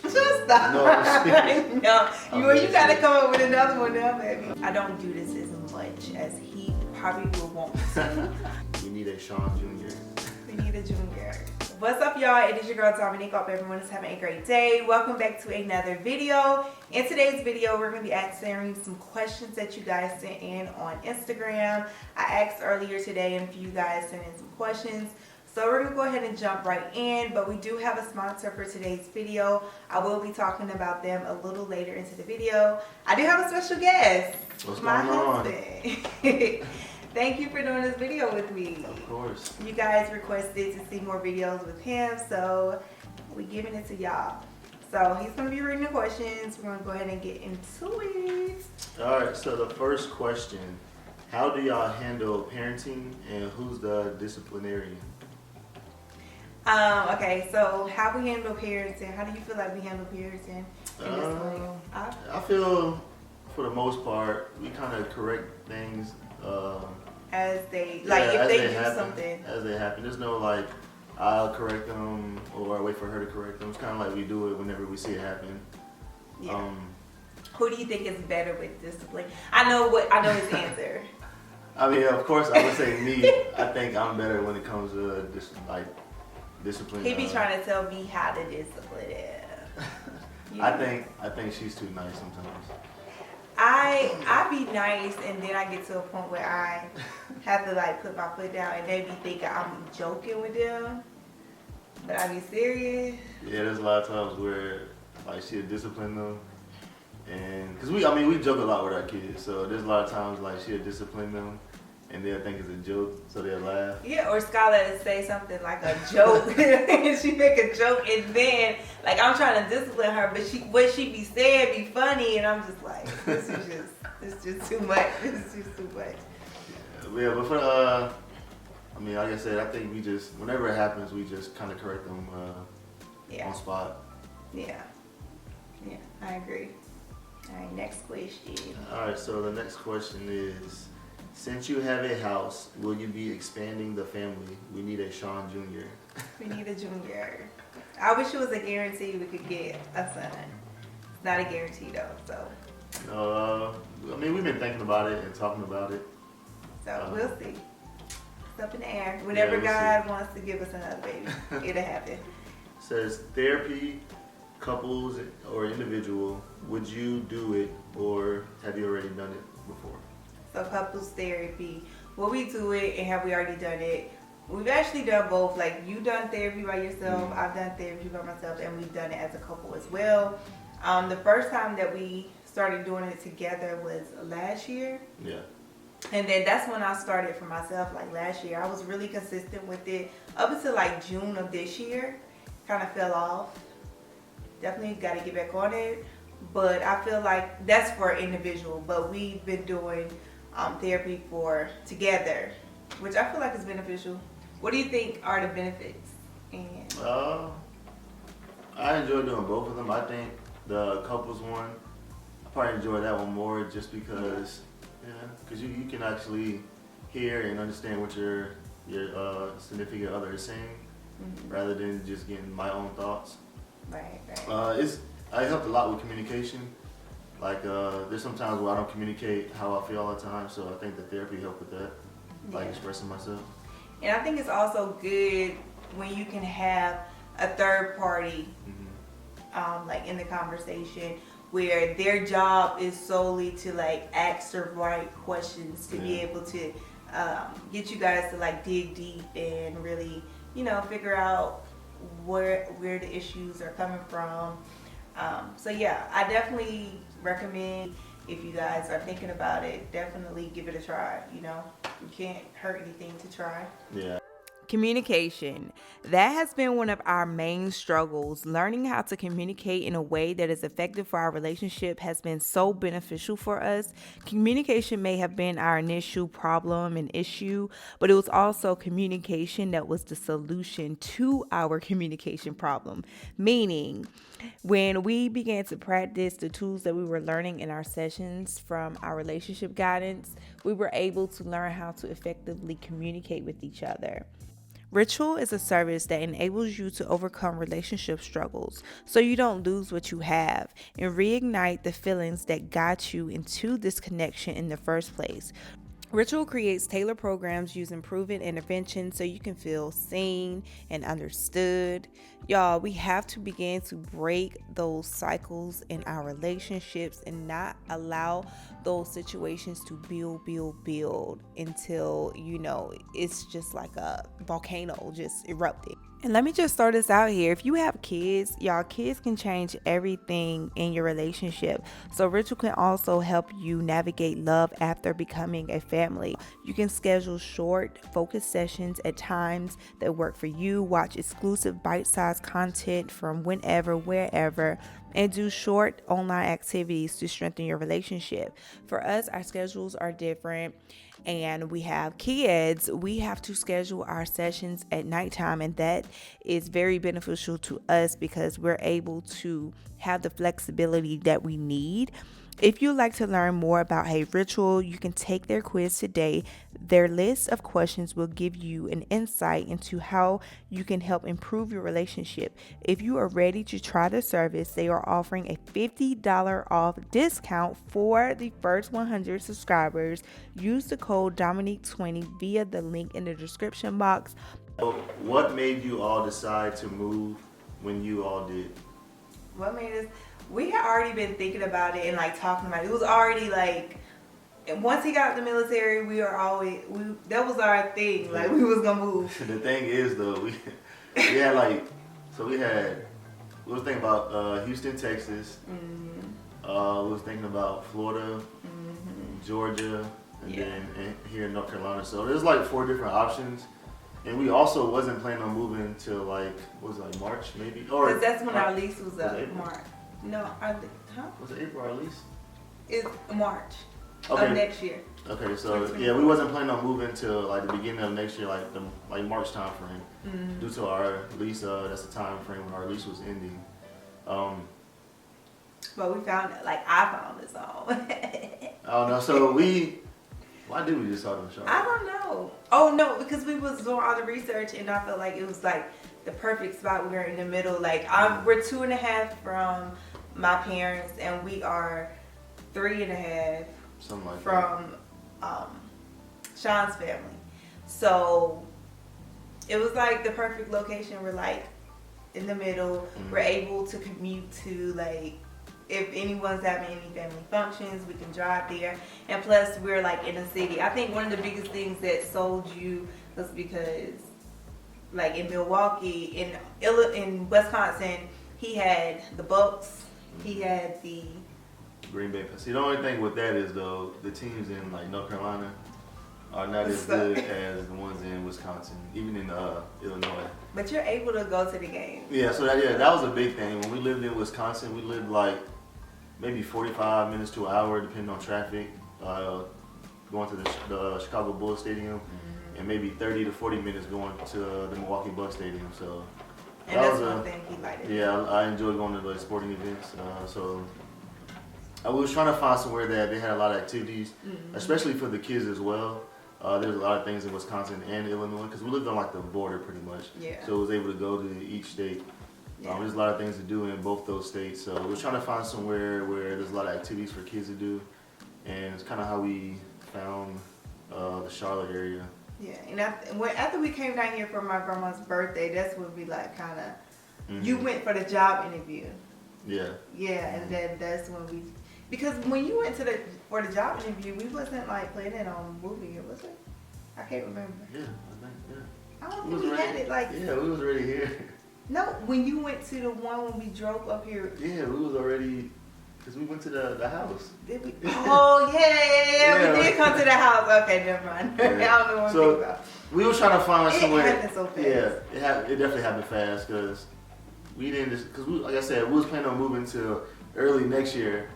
Just stop. No, you gotta come up with another one now, baby. I don't do this as much as he probably will want to. We need a Sean Jr. We need a junior. What's up, y'all? It is your girl Domonique. Hope everyone is having a great day. Welcome back to another video. In today's video, we're going to be answering some questions that you guys sent in on Instagram. I asked earlier today and a few guys sent in some questions. So we're going to go ahead and jump right in, but we do have a sponsor for today's video. I will be talking about them a little later into the video. I do have a special guest. What's my going on? husband. Thank you for doing this video with me. Of course. You guys requested to see more videos with him, so we're giving it to y'all. So he's going to be reading the questions. We're going to go ahead and get into it. All right, so the first question, how do y'all handle parenting and who's the disciplinarian? Okay, so how we handle parenting, how do you feel like we handle parenting in this way? I feel, for the most part, we kind of correct things as they, like, if they do happen, something. As they happen. There's no, like, I'll correct them or I wait for her to correct them. It's kind of like we do it whenever we see it happen. Yeah. Who do you think is better with discipline? I know his answer. I mean, of course, I would say me. I think I'm better when it comes to discipline. He be trying to tell me how to discipline it. I think she's too nice sometimes. I be nice, and then I get to a point where I have to like put my foot down, and they be thinking I'm joking with them, but I be serious. Yeah, there's a lot of times where like she'll discipline them, and because we joke a lot with our kids, so there's a lot of times like she'll discipline them, and they'll think it's a joke, so they'll laugh. Yeah, or Skylar will say something like a joke, and she make a joke, and then like I'm trying to discipline her, but what she be saying be funny, and I'm just like, this is just too much. This is just too much. Yeah, but for like I said, I think we just whenever it happens, we just kind of correct them on spot. Yeah, I agree. All right, next question. All right, so the next question is, since you have a house, will you be expanding the family? We need a Sean Jr. We need a junior. I wish it was a guarantee we could get a son. It's not a guarantee though, so. We've been thinking about it and talking about it. So we'll see. It's up in the air. Whenever God wants to give us another baby, it'll happen. It says therapy, couples or individual, would you do it or have you already done it before? So couples therapy, will we do it and have we already done it? We've actually done both. Like, you done therapy by yourself, I've done therapy by myself, and we've done it as a couple as well. The first time that we started doing it together was last year. Yeah. And then that's when I started for myself, like last year. I was really consistent with it up until like June of this year. Kind of fell off. Definitely got to get back on it. But I feel like that's for individual. But we've been doing therapy for together, which I feel like is beneficial. What do you think are the benefits? I enjoy doing both of them. I think the couples one, I probably enjoy that one more just because, you can actually hear and understand what your significant other is saying, rather than just getting my own thoughts. Right. I helped a lot with communication. Like, there's some times where I don't communicate how I feel all the time, so I think the therapy helped with that, like expressing myself. And I think it's also good when you can have a third party, like in the conversation, where their job is solely to like ask the right questions to be able to get you guys to like dig deep and really, figure out where the issues are coming from. So I definitely recommend, if you guys are thinking about it, definitely give it a try. You can't hurt anything to try. Yeah. Communication. That has been one of our main struggles. Learning how to communicate in a way that is effective for our relationship has been so beneficial for us. Communication may have been our initial problem and issue, but it was also communication that was the solution to our communication problem. Meaning, when we began to practice the tools that we were learning in our sessions from our relationship guidance, we were able to learn how to effectively communicate with each other. Ritual is a service that enables you to overcome relationship struggles so you don't lose what you have and reignite the feelings that got you into this connection in the first place. Ritual creates tailored programs using proven interventions so you can feel seen and understood. Y'all, we have to begin to break those cycles in our relationships and not allow those situations to build until, it's just like a volcano just erupting. And let me just throw this out here. If you have kids, y'all, kids can change everything in your relationship. So Ritual can also help you navigate love after becoming a family. You can schedule short, focused sessions at times that work for you, watch exclusive bite-sized content from whenever, wherever, and do short online activities to strengthen your relationship. For us, our schedules are different. And we have kids, we have to schedule our sessions at nighttime, and that is very beneficial to us because we're able to have the flexibility that we need. If you'd like to learn more about HeyRitual, you can take their quiz today. Their list of questions will give you an insight into how you can help improve your relationship. If you are ready to try the service, they are offering a $50 off discount for the first 100 subscribers. Use the code Domonique20 via the link in the description box. What made you all decide to move when you all did? What made us? We had already been thinking about it and like talking about it. It was already like, once he got out the military, that was our thing. Like we was gonna move. The thing is though, we had we was thinking about Houston, Texas. We was thinking about Florida, Georgia, and then here in North Carolina. So there's like 4 different options. And we also wasn't planning on moving till like, March maybe? Because that's when our lease was up, March. No, Was it April our lease? It's March of next year. Okay, so yeah, we wasn't planning on moving till like the beginning of next year, like March time frame. Due to our lease, that's the time frame when our lease was ending. But we found it, like I found this all. I don't know, so why did we just start on the show? I don't know. Oh no, because we was doing all the research and I felt like it was like the perfect spot. We were in the middle. Like we're 2.5 from my parents and we are 3.5 from Sean's family. So it was like the perfect location. We're like in the middle. We're able to commute to like, if anyone's having any family functions, we can drive there. And plus, we're like in the city. I think one of the biggest things that sold you was because, like in Milwaukee, in Wisconsin, he had the Bucks, he had the Green Bay. See, the only thing with that is though, the teams in like North Carolina are not as good as the ones in Wisconsin, even in Illinois. But you're able to go to the game. Yeah, so that was a big thing. When we lived in Wisconsin, we lived like maybe 45 minutes to an hour, depending on traffic, going to the Chicago Bulls Stadium, and maybe 30 to 40 minutes going to the Milwaukee Bucks Stadium. So and that's one thing he liked. Yeah, I enjoyed going to the sporting events. So I was trying to find somewhere that they had a lot of activities, especially for the kids as well. There's a lot of things in Wisconsin and Illinois because we lived on like the border pretty much. Yeah. So I was able to go to each state. Yeah. There's a lot of things to do in both those states. So we're trying to find somewhere where there's a lot of activities for kids to do, and it's kind of how we found the Charlotte area. Yeah, and after we came down here for my grandma's birthday, that's when we like kind of. You went for the job interview. Yeah. Yeah, and then that's when because when you went for the job interview, we wasn't like planning on moving it, was it? I can't remember. Yeah, I think, yeah. I don't think we had it like. Yeah, we was already here. No, when you went to the one when we drove up here. Yeah, we was already, because we went to the house. Did we? Oh, yeah, we did come to the house. Okay, never mind. Yeah. I don't know what I'm thinking about. We were trying to find somewhere. It happened so fast. Yeah, it definitely happened fast because we didn't like I said, we was planning on moving to early next year,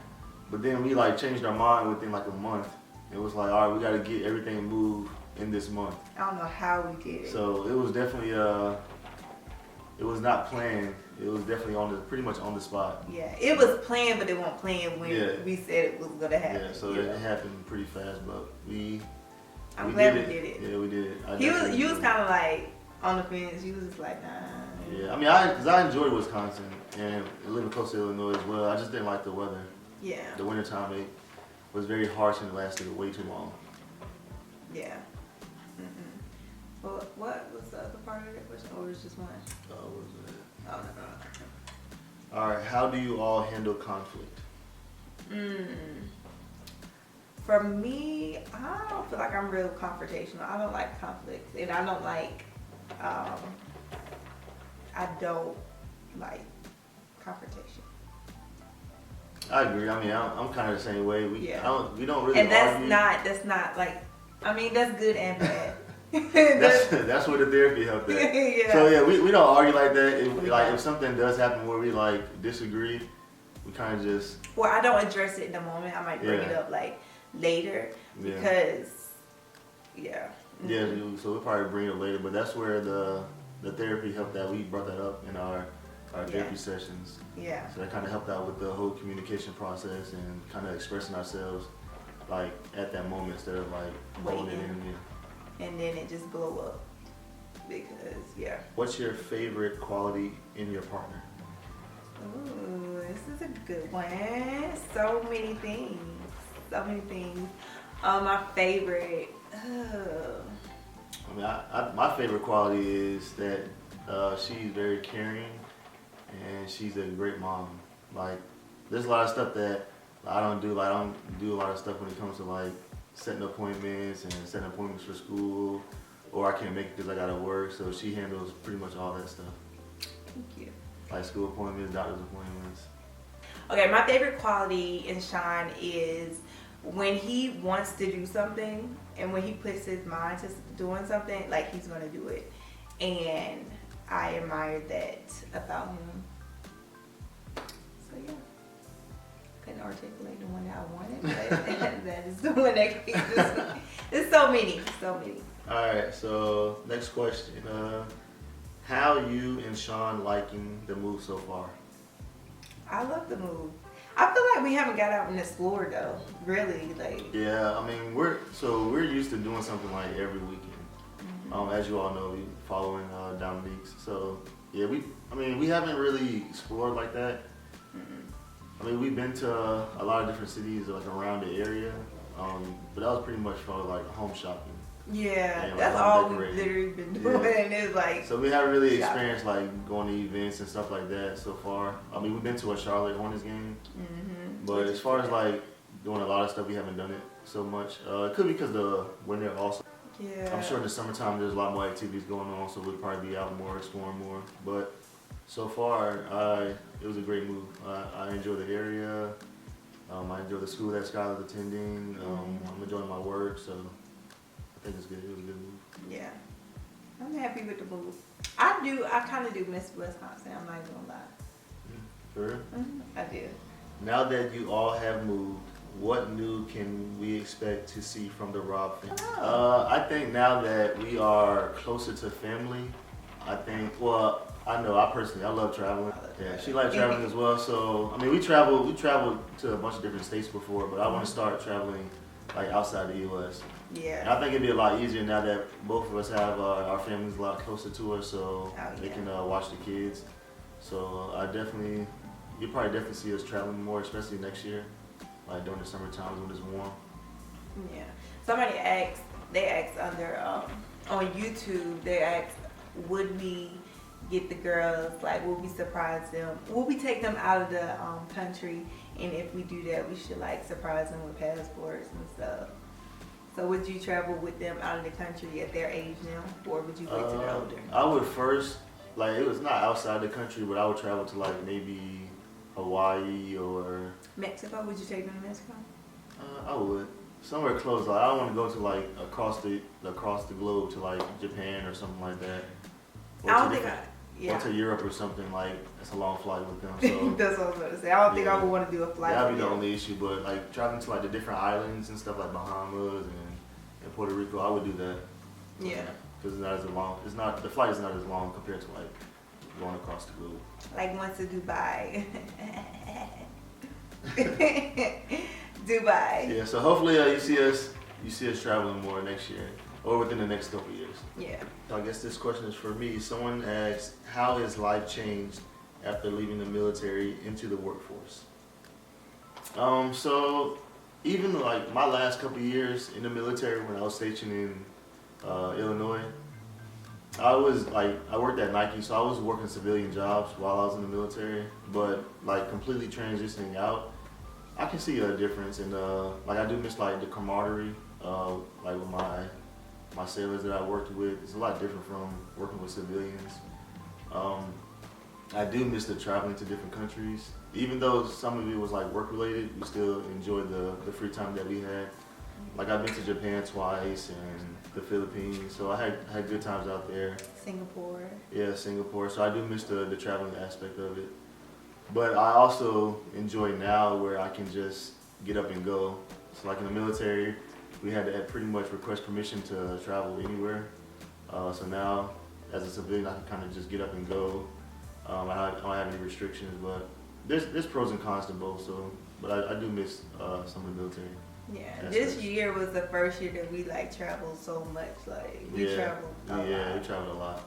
but then we like changed our mind within like a month. It was like, all right, we got to get everything moved in this month. I don't know how we did it. So it was definitely it was not planned. It was definitely pretty much on the spot. Yeah, it was planned, but it wasn't planned when we said it was gonna happen. Yeah, so it happened pretty fast, but I'm glad we did it. Yeah, we did it. You was kind of like, on the fence. You was just like, nah. Yeah, I mean, because I enjoyed Wisconsin and living close to Illinois as well. I just didn't like the weather. Yeah. The wintertime, it was very harsh and it lasted way too long. Yeah. Well, what was the other part of that question? Or was it just one? What was it? Oh, no. All right, how do you all handle conflict? For me, I don't feel like I'm real confrontational. I don't like conflict, and I don't like confrontation. I agree. I mean, I'm kind of the same way. We don't really and argue. that's not like, I mean, that's good and bad. that's where the therapy helped at. Yeah. So yeah, we don't argue like that. If something does happen where we like disagree, we kind of just. Well, I don't address it in the moment. I might bring it up like later because Yeah, so we'll probably bring it up later, but that's where the therapy helped that. We brought that up in our therapy sessions. Yeah. So that kind of helped out with the whole communication process and kind of expressing ourselves like at that moment instead of like holding it in. And then it just blow up because What's your favorite quality in your partner? Ooh, this is a good one. So many things. My favorite. I mean, my favorite quality is that she's very caring and she's a great mom. Like, there's a lot of stuff that I don't do. Like, I don't do a lot of stuff when it comes to like setting appointments and setting appointments for school, or I can't make it because I gotta work. So she handles pretty much all that stuff. Thank you. Like school appointments, doctor's appointments. Okay, my favorite quality in Sean is when he wants to do something and when he puts his mind to doing something, like he's gonna do it. And I admire that about him. So yeah. Couldn't articulate the one that I wanted, but that is the one that keeps this. There's so many. Alright, so next question. How you and Sean liking the move so far? I love the move. I feel like we haven't got out and explored though. Really, like. Yeah, I mean we're used to doing something like every weekend. As you all know, we following Domonique. So yeah, we haven't really explored like that. I mean, we've been to a lot of different cities like around the area, but that was pretty much for like home shopping. Yeah, like, that's all we've literally been doing. It's like. So we haven't really experienced like going to events and stuff like that so far. I mean, we've been to a Charlotte Hornets game, but as far as like doing a lot of stuff, we haven't done it so much. It could be because the winter also. Yeah. I'm sure in the summertime there's a lot more activities going on, so we'll probably be out more, exploring more. But so far, it was a great move. I enjoy the area. I enjoy the school that Skylar's attending. I'm enjoying my work, so I think it's good. It was a good move. Yeah. I'm happy with the move. I kind of do miss Wisconsin. I'm not even gonna lie. For real? I do. Now that you all have moved, what new can we expect to see from the Rob family? I think now that we are closer to family, I personally, I love traveling. Yeah, she likes traveling as well. So, I mean, we traveled to a bunch of different states before, but I want to start traveling like outside the U.S. Yeah. And I think it'd be a lot easier now that both of us have our families a lot closer to us, so they can watch the kids. So you'll probably definitely see us traveling more, especially next year, like during the summer times when it's warm. Yeah. Somebody asked under on YouTube, they asked, would we get the girls, like, will we surprise them? Will we take them out of the country? And if we do that, we should like surprise them with passports and stuff. So would you travel with them out of the country at their age now, or would you wait till they're older? I would first, like, it was not outside the country, but I would travel to like maybe Hawaii or Mexico. Would you take them to Mexico? I would. Somewhere close. Like, I don't want to go to like across the globe to like Japan or something like that. Or to Europe or something, like, that's a long flight with them. So that's what I was going to say. I don't think I would want to do a flight. That'd be the only issue, but like traveling to like the different islands and stuff like Bahamas and Puerto Rico, I would do that. Yeah. Because it's not as long. The flight is not as long compared to like going across the globe. Like once to Dubai. Dubai. Yeah. So hopefully you see us traveling more next year. or within the next couple of years. Yeah. So I guess this question is for me. Someone asked, how has life changed after leaving the military into the workforce? So even like my last couple of years in the military when I was stationed in Illinois, I worked at Nike, so I was working civilian jobs while I was in the military, but like completely transitioning out, I can see a difference in like I do miss like the camaraderie, like with my sailors that I worked with. It's a lot different from working with civilians. I do miss the traveling to different countries. Even though some of it was like work related, we still enjoyed the free time that we had. Like I've been to Japan twice and the Philippines, so I had good times out there. Singapore. Yeah, Singapore. So I do miss the traveling aspect of it. But I also enjoy now where I can just get up and go. So like in the military, we had to pretty much request permission to travel anywhere. So now, as a civilian, I can kind of just get up and go. I don't have any restrictions, but there's pros and cons to both. So, but I do miss some of the military. Yeah, this year was the first year that we like traveled so much. Like we traveled a lot. Yeah, we traveled a lot,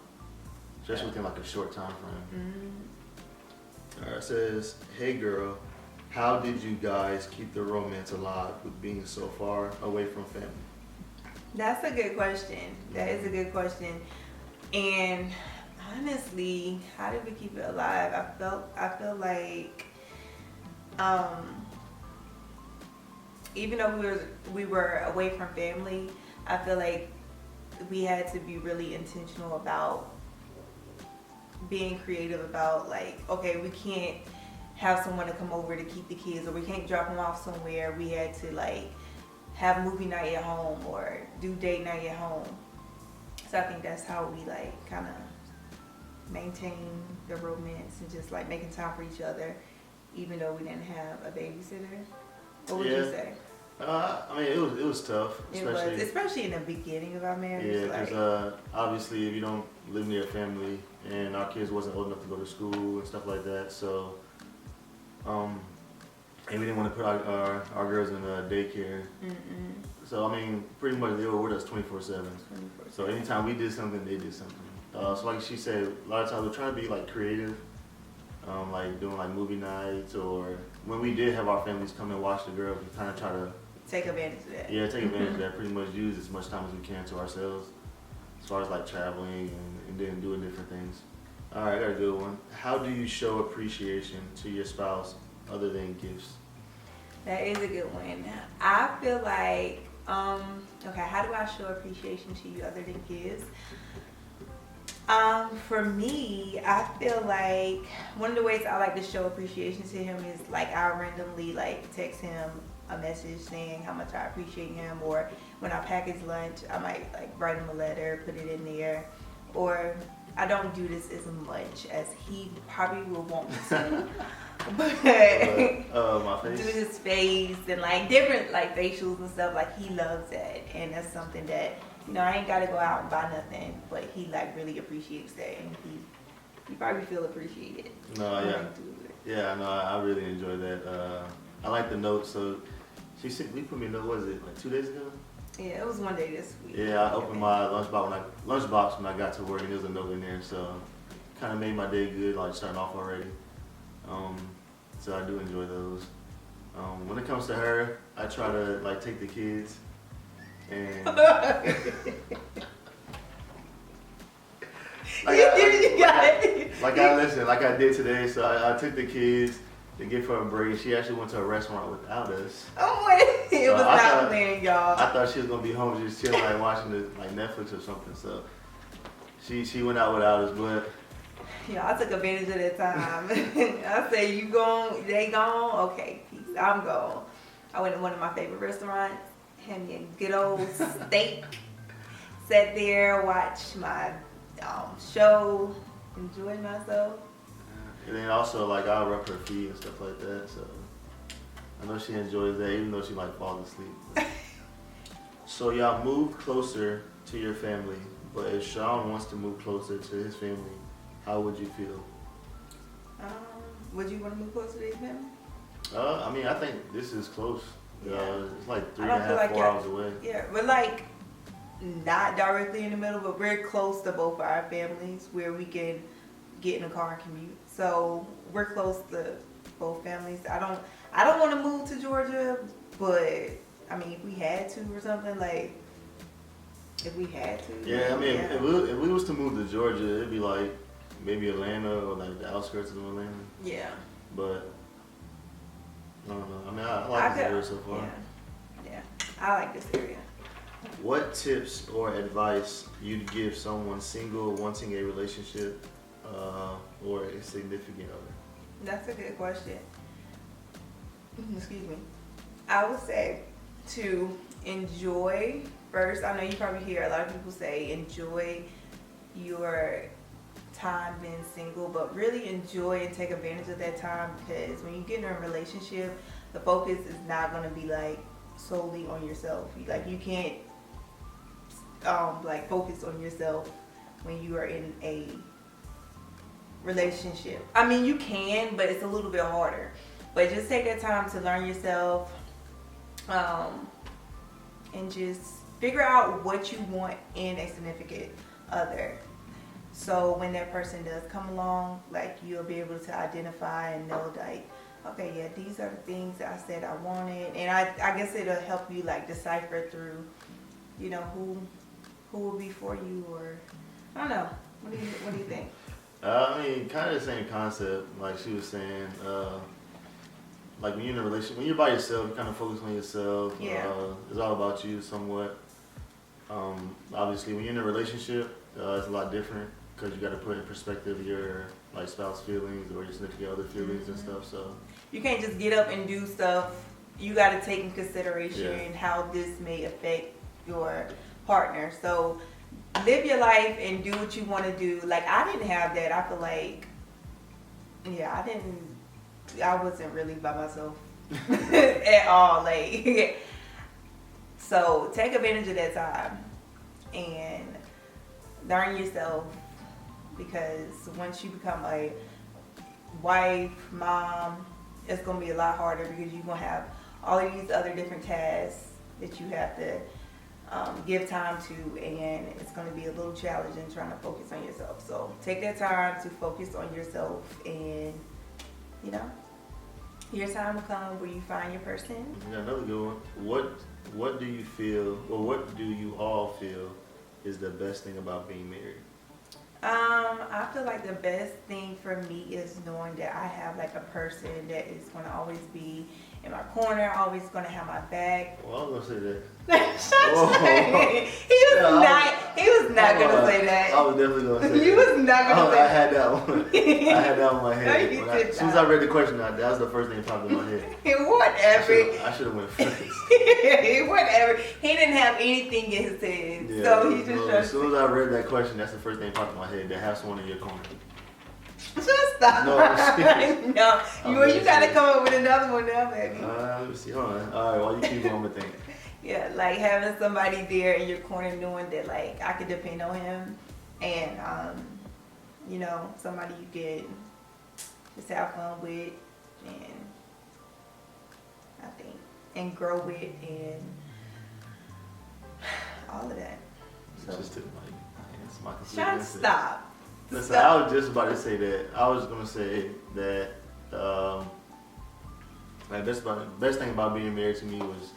especially within like a short time frame. Mm-hmm. All right, it says, hey girl, how did you guys keep the romance alive with being so far away from family? That's a good question. That is a good question. And honestly, how did we keep it alive? I feel like even though we were away from family, I feel like we had to be really intentional about being creative about like, okay, we can't have someone to come over to keep the kids, or we can't drop them off somewhere. We had to like have movie night at home or do date night at home. So I think that's how we like kind of maintain the romance and just like making time for each other, even though we didn't have a babysitter. What would you say? I mean, it was tough, especially in the beginning of our marriage. Yeah, because obviously if you don't live near a family, and our kids wasn't old enough to go to school and stuff like that, so and we didn't want to put our girls in daycare. Mm-mm. So I mean, pretty much they were with us 24/7. So anytime we did something, they did something. So like she said, a lot of times we're trying to be like creative, like doing like movie nights, or when we did have our families come and watch the girls, we kind of try to take advantage of that. Yeah, take advantage of that. Pretty much use as much time as we can to ourselves, as far as like traveling and then doing different things. All right, I got a good one. How do you show appreciation to your spouse other than gifts? That is a good one. I feel like, okay, how do I show appreciation to you other than gifts? For me, I feel like one of the ways I like to show appreciation to him is like I'll randomly like text him a message saying how much I appreciate him, or when I package lunch, I might like write him a letter, put it in there, or I don't do this as much as he probably will want me to. But my face. do his face and like different like facials and stuff, like he loves that, and that's something that, you know, I ain't gotta go out and buy nothing, but he like really appreciates that, and he probably feel appreciated. I really enjoy that. I like the note. So she sent, we put me a note. What was it, like 2 days ago? Yeah, it was one day this week. Yeah, I opened my lunchbox when I got to work, and there was a note in there. So kind of made my day good, like starting off already. So I do enjoy those. When it comes to her, I try to like take the kids and like I did today. So I took the kids to give her a break. She actually went to a restaurant without us. Oh wait, it was not planned, y'all. I thought she was gonna be home just chilling, like watching like Netflix or something. So she went out without us, but. Yeah, I took advantage of that time. I said, you gone, they gone? Okay, peace, I'm gone. I went to one of my favorite restaurants, had me a good old steak, sat there, watched my show, enjoyed myself. And then also, like, I'll rub her feet and stuff like that, so I know she enjoys that, even though she, like, falls asleep. So y'all move closer to your family, but if Sean wants to move closer to his family, how would you feel? Would you want to move closer to his family? I mean, I think this is close. Yeah. It's like 3.5, 4 hours away. Yeah, but like not directly in the middle, but we're close to both of our families where we can get in a car and commute. So we're close to both families. I don't want to move to Georgia, but I mean, if we had to or something, like if we had to. Yeah, I mean, if we was to move to Georgia, it'd be like maybe Atlanta or like the outskirts of Atlanta. Yeah. But I don't know. I mean, I like this area so far. Yeah, I like this area. What tips or advice you'd give someone single wanting a relationship or a significant other? That's a good question. Excuse me. I would say to enjoy first. I know you probably hear a lot of people say enjoy your time being single, but really enjoy and take advantage of that time, because when you get in a relationship, the focus is not going to be like solely on yourself. Like you can't like focus on yourself when you are in a relationship. I mean, you can, but it's a little bit harder. But just take that time to learn yourself, and just figure out what you want in a significant other. So when that person does come along, like you'll be able to identify and know, like, okay, yeah, these are the things that I said I wanted, and I guess it'll help you like decipher through, you know, who will be for you, or I don't know. What do you think? I mean, kind of the same concept, like she was saying. Like when you're in a relationship, when you're by yourself, you kind of focus on yourself. Yeah. It's all about you somewhat. Obviously, when you're in a relationship, it's a lot different because you got to put in perspective your like spouse feelings or your significant other feelings and stuff. So you can't just get up and do stuff. You got to take in consideration how this may affect your partner. So live your life and do what you want to do. Like I didn't have that. I feel like, yeah, I wasn't really by myself at all. Like, so take advantage of that time and learn yourself, because once you become a wife, mom, it's gonna be a lot harder because you're gonna have all of these other different tasks that you have to give time to, and it's gonna be a little challenging trying to focus on yourself. So take that time to focus on yourself, and you know, your time will come where you find your person. We got another good one. What do you feel, or what do you all feel is the best thing about being married? I feel like the best thing for me is knowing that I have like a person that is going to always be in my corner, always going to have my back. Well, I was gonna say that. He was not going to say that. I was definitely gonna say You was not going to say I had that one. I had that on my head. No, As soon as I read the question, that was the first thing that popped in my head. Whatever. I should have went first. Whatever. He didn't have anything in his head, Yeah, so he just. as soon as I read that question, that's the first thing that popped in my head. To have someone in your corner. Just stop. No, I'm No, you gotta come up with another one now, baby. Let me see. Hold on. All right, while you keep going, I'm gonna think. Yeah, like having somebody there in your corner, knowing that like I could depend on him, and you know, somebody you could just have fun with, and I think, and grow with, and all of that. So Just took my complete Sean, answer. stop. Listen, Stop. I was just about to say that. I was gonna say that like best thing about being married to me was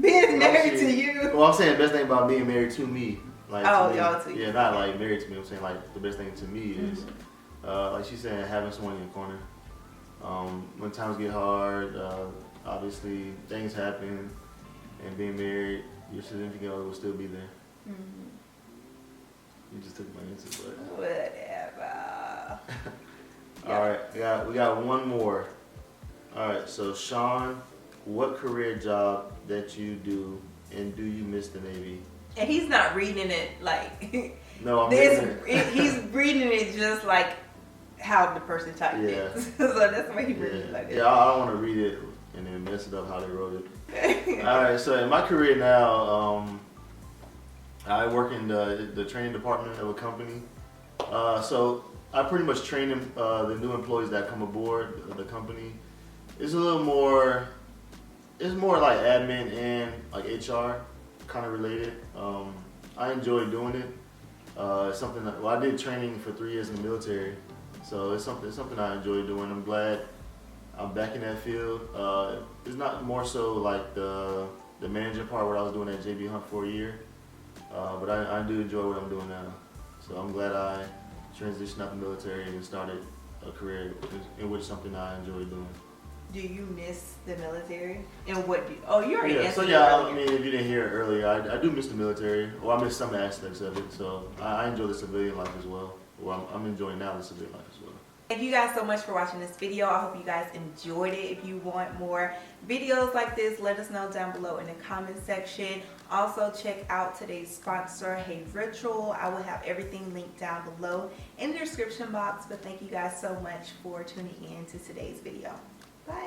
Being married to you. Well, I'm saying the best thing about being married to me, like Oh, to me, y'all to you. yeah, not like married to me. I'm saying like the best thing to me is like she said, having someone in your corner. When times get hard, obviously things happen, and being married, your significant other will still be there. Mm-hmm. You just took my answer, but. Whatever. All right, we got one more. All right, so Sean, what career job that you do, and do you miss the Navy? And he's not reading it like No, I'm this. reading it. He's reading it just like how the person typed it. So that's why he reads it like that. Yeah, I don't want to read it and then mess it up how they wrote it. All right, so in my career now, I work in the training department of a company. So I pretty much train the new employees that come aboard the company. It's a little more, it's more like admin and like HR kind of related. I enjoy doing it. It's something that, well, I did training for 3 years in the military, so it's something I enjoy doing. I'm glad I'm back in that field. It's not more so like the manager part, what I was doing at JB Hunt for a year, but I do enjoy what I'm doing now. So I'm glad I transitioned out the military and started a career in which something I enjoy doing. Do you miss the military? And what do you already Yeah, answered so it yeah, earlier. I mean, if you didn't hear it earlier, I do miss the military. Well, I miss some aspects of it. So I enjoy the civilian life as well. Well, I'm enjoying now the civilian life as well. Thank you guys so much for watching this video. I hope you guys enjoyed it. If you want more videos like this, let us know down below in the comment section. Also, check out today's sponsor, HeyRitual. I will have everything linked down below in the description box. But thank you guys so much for tuning in to today's video.